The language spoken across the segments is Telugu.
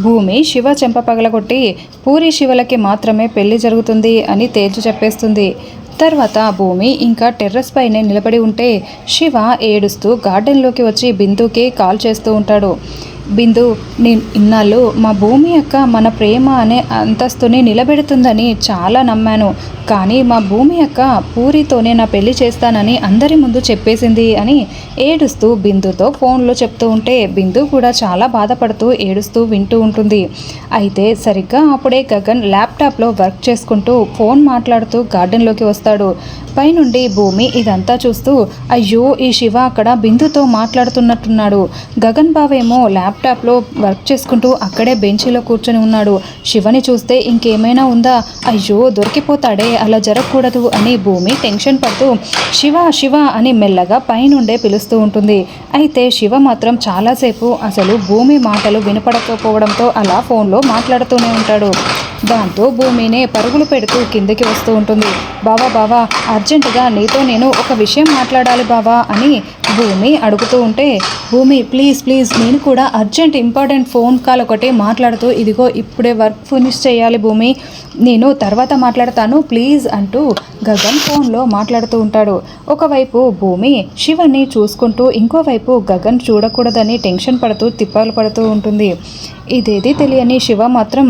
భూమి శివ చెంప పగలగొట్టి పూరి శివలకి మాత్రమే పెళ్లి జరుగుతుంది అని తేల్చి చెప్పేస్తుంది. తర్వాత భూమి ఇంకా టెర్రస్ పైనే నిలబడి ఉంటే శివ ఏడుస్తూ గార్డెన్లోకి వచ్చి బిందుకి కాల్ చేస్తూ ఉంటాడు. బిందు, నేను ఇన్నాళ్ళు మా భూమి అక్క మన ప్రేమ అనే అంతస్తుని నిలబెడుతుందని చాలా నమ్మాను. కానీ మా భూమి అక్క పూరితోనే నా పెళ్లి చేస్తానని అందరి ముందు చెప్పేసింది అని ఏడుస్తూ బిందుతో ఫోన్లో చెప్తూ ఉంటే బిందు కూడా చాలా బాధపడుతూ ఏడుస్తూ వింటూ ఉంటుంది. అయితే సరిగ్గా అప్పుడే గగన్ ల్యాప్టాప్లో వర్క్ చేసుకుంటూ ఫోన్ మాట్లాడుతూ గార్డెన్లోకి వస్తాడు. పైనుండి భూమి ఇదంతా చూస్తూ అయ్యో ఈ శివ అక్కడ బిందుతో మాట్లాడుతున్నట్టున్నాడు. గగన్ బావేమో ల్యాప్టాప్లో వర్క్ చేసుకుంటూ అక్కడే బెంచీలో కూర్చొని ఉన్నాడు. శివని చూస్తే ఇంకేమైనా ఉందా, అయ్యో దొరికిపోతాడే, అలా జరగకూడదు అని భూమి టెన్షన్ పడుతూ శివ శివ అని మెల్లగా పైనుండే పిలుస్తూ ఉంటుంది. అయితే శివ మాత్రం చాలాసేపు అసలు భూమి మాటలు వినపడకపోవడంతో అలా ఫోన్లో మాట్లాడుతూనే ఉంటాడు. దాంతో భూమినే పరుగులు పెడుతూ కిందకి వస్తూ ఉంటుంది. బావా బావా, అర్జెంటుగా నీతో నేను ఒక విషయం మాట్లాడాలి బావా అని భూమి అడుగుతూ ఉంటే భూమి ప్లీజ్ ప్లీజ్ నేను కూడా అర్జెంట్ ఇంపార్టెంట్ ఫోన్ కాల్ ఒకటి మాట్లాడుతూ ఇదిగో ఇప్పుడే వర్క్ ఫినిష్ చేయాలి భూమి, నేను తర్వాత మాట్లాడతాను ప్లీజ్ అంటూ గగన్ ఫోన్లో మాట్లాడుతూ ఉంటాడు. ఒకవైపు భూమి శివని చూసుకుంటూ ఇంకోవైపు గగన్ చూడకూడదని టెన్షన్ పడుతూ తిప్పాలు పడుతూ ఉంటుంది. ఇదేది తెలియని శివ మాత్రం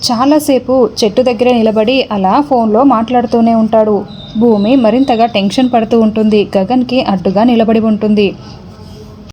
చాలాసేపు చెట్టు దగ్గర నిలబడి అలా ఫోన్లో మాట్లాడుతూనే ఉంటాడు. భూమి మరింతగా టెన్షన్ పడుతూ ఉంటుంది. గగన్కి అడ్డుగా నిలబడి ఉంటుంది.